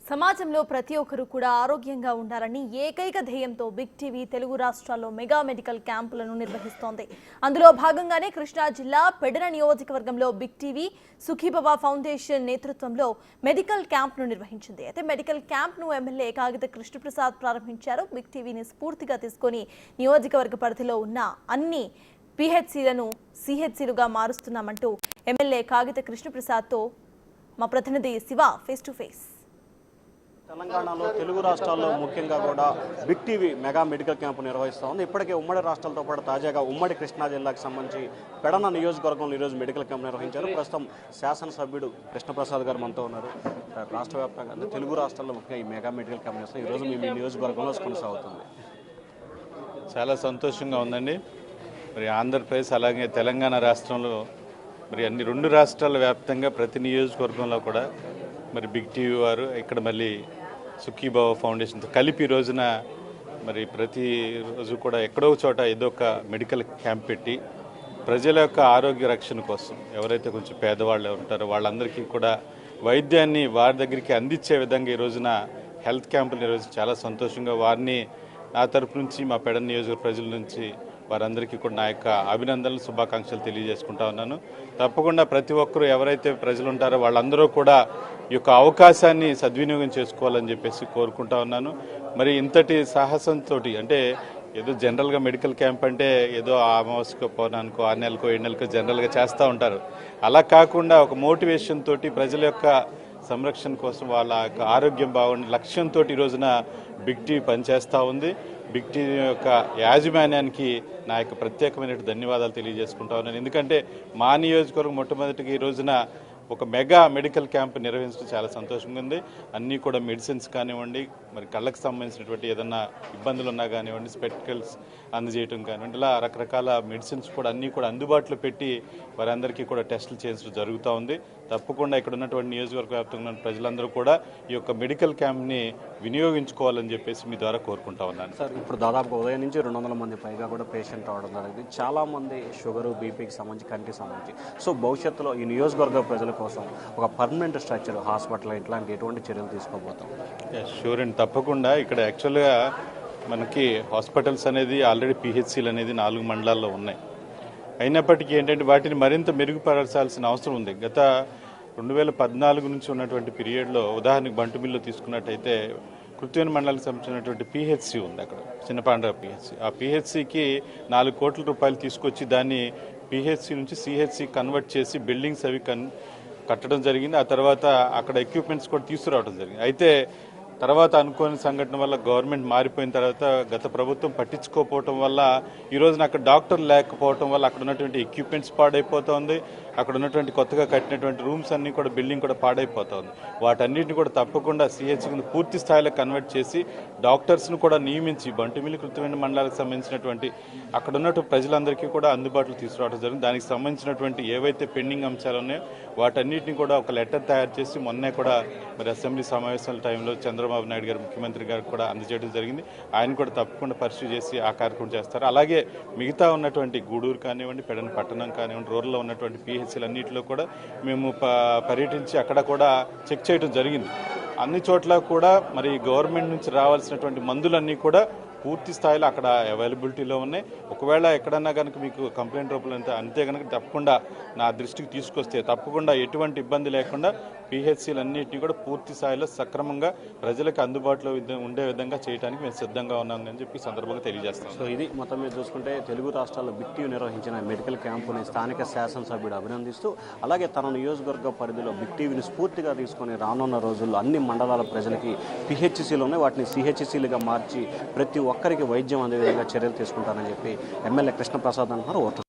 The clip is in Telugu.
సమాజంలో ప్రతి ఒక్కరు కూడా ఆరోగ్యంగా ఉండాలని ఏకైక ధ్యేయంతో బిగ్ టీవీ తెలుగు రాష్ట్రాల్లో మెగా మెడికల్ క్యాంపులను నిర్వహిస్తోంది. అందులో భాగంగానే కృష్ణా జిల్లా పెడన నియోజకవర్గంలో బిగ్ టీవీ సుఖీబాబా ఫౌండేషన్ నేతృత్వంలో మెడికల్ క్యాంప్ను నిర్వహించింది. అయితే మెడికల్ క్యాంప్ను ఎమ్మెల్యే కాగిత కృష్ణప్రసాద్ ప్రారంభించారు. బిగ్ టీవీని స్ఫూర్తిగా తీసుకొని నియోజకవర్గ పరిధిలో ఉన్న అన్ని పిహెచ్సిలను సిహెచ్సిలుగా మారుస్తున్నామంటూ ఎమ్మెల్యే కాగిత కృష్ణప్రసాద్తో మా ప్రతినిధి శివ ఫేస్ టు ఫేస్. తెలంగాణలో తెలుగు రాష్ట్రాల్లో ముఖ్యంగా కూడా big TV mega medical camp నిర్వహిస్తూ ఉంది. ఇప్పటికే ఉమ్మడి రాష్ట్రాలతో పాటు తాజాగా ఉమ్మడి కృష్ణా జిల్లాకు సంబంధించి పెడన నియోజకవర్గంలో ఈరోజు మెడికల్ క్యాంప్ నిర్వహించారు. ప్రస్తుతం శాసనసభ్యుడు కృష్ణప్రసాద్ గారు మనతో ఉన్నారు. రాష్ట్ర వ్యాప్తంగా అంటే తెలుగు రాష్ట్రాల్లో ముఖ్యంగా ఈ మెగా మెడికల్ క్యాంప్ నిర్వహిస్తాం. ఈరోజు మీ నియోజకవర్గంలో కొనసాగుతుంది. చాలా సంతోషంగా ఉందండి. మరి ఆంధ్రప్రదేశ్ అలాగే తెలంగాణ రాష్ట్రంలో మరి అన్ని రెండు రాష్ట్రాల వ్యాప్తంగా ప్రతి నియోజకవర్గంలో కూడా మరి బిగ్ టీవీ వారు ఇక్కడ మళ్ళీ సుఖీబాబా ఫౌండేషన్తో కలిపి రోజున మరి ప్రతిరోజు కూడా ఎక్కడో చోట ఏదో ఒక మెడికల్ క్యాంప్ పెట్టి ప్రజల యొక్క ఆరోగ్య రక్షణ కోసం ఎవరైతే కొంచెం పేదవాళ్ళు ఉంటారో వాళ్ళందరికీ కూడా వైద్యాన్ని వారి దగ్గరికి అందించే విధంగా ఈ రోజున హెల్త్ క్యాంపులు నిర్వహించి చాలా సంతోషంగా వారిని నా తరపు నుంచి మా పెడన నియోజకవర్గ ప్రజల నుంచి వారందరికీ కూడా నా యొక్క అభినందనలు శుభాకాంక్షలు తెలియజేసుకుంటా ఉన్నాను. తప్పకుండా ప్రతి ఒక్కరూ ఎవరైతే ప్రజలు ఉంటారో వాళ్ళందరూ కూడా ఈ యొక్క అవకాశాన్ని సద్వినియోగం చేసుకోవాలని చెప్పేసి కోరుకుంటా ఉన్నాను. మరి ఇంతటి సాహసంతో అంటే ఏదో జనరల్గా మెడికల్ క్యాంప్ అంటే ఏదో అమావాస్యకో పౌర్ణానికో 6 నెలలకో 7 నెలలకో జనరల్గా చేస్తూ ఉంటారు. అలా కాకుండా ఒక మోటివేషన్ తోటి ప్రజల యొక్క సంరక్షణ కోసం వాళ్ళ యొక్క ఆరోగ్యం బాగుండే లక్ష్యంతో ఈ రోజున బిగ్ టీవీ పనిచేస్తూ ఉంది. బిగ్ టీవీ యొక్క యాజమాన్యానికి నా యొక్క ప్రత్యేకమైన ధన్యవాదాలు తెలియజేసుకుంటా ఉన్నాను. ఎందుకంటే మా నియోజకవర్గం మొట్టమొదటిగా ఈ రోజున ఒక మెగా మెడికల్ క్యాంప్ నిర్వహించడం చాలా సంతోషంగా ఉంది. అన్నీ కూడా మెడిసిన్స్ కానివ్వండి, మరి కళ్ళకు సంబంధించినటువంటి ఏదన్నా ఇబ్బందులు ఉన్నా కానివ్వండి, స్పెక్టికల్స్ అందజేయడం కానివ్వండి, ఇలా రకరకాల మెడిసిన్స్ కూడా అన్నీ కూడా అందుబాటులో పెట్టి వారందరికీ కూడా టెస్టులు చేయించడం జరుగుతూ ఉంది. తప్పకుండా ఇక్కడ ఉన్నటువంటి నియోజకవర్గ వ్యాప్తంగా ఉన్న ప్రజలందరూ కూడా ఈ యొక్క మెడికల్ క్యాంప్ని వినియోగించుకోవాలని చెప్పేసి మీ ద్వారా కోరుకుంటా ఉన్నాను. సార్, ఇప్పుడు దాదాపు ఉదయం నుంచి 200 మంది పైగా కూడా పేషెంట్ రావడం జరిగింది. చాలామంది షుగరు, బీపీకి సంబంధించి, కంటికి సంబంధించి. సో భవిష్యత్తులో ఈ నియోజకవర్గ ప్రజల కోసం ఒక పర్మనెంట్ స్ట్రక్చర్ హాస్పిటల్ ఇట్లాంటి ఎటువంటి చర్యలు తీసుకోబోతాం? షూర్ అండి, తప్పకుండా. ఇక్కడ యాక్చువల్గా మనకి హాస్పిటల్స్ అనేది ఆల్రెడీ పిహెచ్సిలు అనేది 4 మండలాల్లో ఉన్నాయి. అయినప్పటికీ ఏంటంటే వాటిని మరింత మెరుగుపరచాల్సిన అవసరం ఉంది. గత 2014 నుంచి ఉన్నటువంటి పీరియడ్లో ఉదాహరణకు బంటుమిల్లు తీసుకున్నట్టయితే కృత్రిమ మండలానికి సంబంధించినటువంటి పిహెచ్సి ఉంది. అక్కడ చిన్నపాండ్ర పిహెచ్సి. ఆ పిహెచ్సికి 4 కోట్ల రూపాయలు తీసుకొచ్చి దాన్ని పిహెచ్సి నుంచి సిహెచ్సి కన్వర్ట్ చేసి బిల్డింగ్స్ అవి కట్టడం జరిగింది. ఆ తర్వాత అక్కడ ఎక్విప్మెంట్స్ కూడా తీసుకురావడం జరిగింది. అయితే తర్వాత అనుకోని సంఘటన వల్ల గవర్నమెంట్ మారిపోయిన తర్వాత గత ప్రభుత్వం పట్టించుకోకపోవటం వల్ల ఈ రోజున అక్కడ డాక్టర్ లేకపోవటం వల్ల అక్కడ ఉన్నటువంటి ఎక్విప్మెంట్స్ పాడైపోతుంది. అక్కడ ఉన్నటువంటి కొత్తగా కట్టినటువంటి రూమ్స్ అన్నీ కూడా బిల్డింగ్ కూడా పాడైపోతుంది. వాటన్నిటిని కూడా తప్పకుండా సిహెచ్కి పూర్తి స్థాయిలో కన్వర్ట్ చేసి డాక్టర్స్ను కూడా నియమించి బంటుమిల్లి కృత్రిమ మండలాలకు సంబంధించినటువంటి అక్కడ ఉన్నటువంటి ప్రజలందరికీ కూడా అందుబాటులో తీసుకురావడం జరిగింది. దానికి సంబంధించినటువంటి ఏవైతే పెండింగ్ అంశాలు ఉన్నాయో వాటన్నిటిని కూడా ఒక లెటర్ తయారు చేసి మొన్నే కూడా మరి అసెంబ్లీ సమావేశాల టైంలో చంద్రబాబు నాయుడు గారు ముఖ్యమంత్రి గారికి కూడా అందజేయడం జరిగింది. ఆయన కూడా తప్పకుండా పరిశీలి చేసి ఆ కార్యక్రమం చేస్తారు. అలాగే మిగతా ఉన్నటువంటి గూడూరు కానివ్వండి, పెడన పట్టణం కానివ్వండి, రూరల్లో ఉన్నటువంటి పిహెచ్సీలు అన్నింటిలో కూడా మేము పర్యటించి అక్కడ కూడా చెక్ చేయడం జరిగింది. అన్ని చోట్ల కూడా మరి గవర్నమెంట్ నుంచి రావాల్సినటువంటి మందులన్నీ కూడా పూర్తి స్థాయిలో అక్కడ అవైలబిలిటీలో ఉన్నాయి. ఒకవేళ ఎక్కడన్నా కనుక మీకు కంప్లైంట్ రూపంలో అంతే కనుక తప్పకుండా నా దృష్టికి తీసుకొస్తే తప్పకుండా ఎటువంటి ఇబ్బంది లేకుండా పిహెచ్సీలు అన్నింటినీ కూడా పూర్తి స్థాయిలో సక్రమంగా ప్రజలకు అందుబాటులో ఉండే విధంగా చేయడానికి మేము సిద్ధంగా ఉన్నామని అని చెప్పి సందర్భంగా తెలియజేస్తాం. సో ఇది మొత్తం మీద చూసుకుంటే తెలుగు రాష్ట్రాల్లో బిగ్ టీవీ నిర్వహించిన మెడికల్ క్యాంపుని స్థానిక శాసనసభ్యుడు అభినందిస్తూ, అలాగే తన నియోజకవర్గ పరిధిలో బిగ్ టీవీని స్ఫూర్తిగా తీసుకొని రానున్న రోజుల్లో అన్ని మండలాల ప్రజలకి పిహెచ్సీలు ఉన్నాయి, వాటిని సిహెచ్సీలుగా మార్చి ప్రతి ఒక్కరికి వైద్యం అందే విధంగా చర్యలు తీసుకుంటానని చెప్పి ఎమ్మెల్యే కృష్ణప్రసాద్ అంటున్నారు.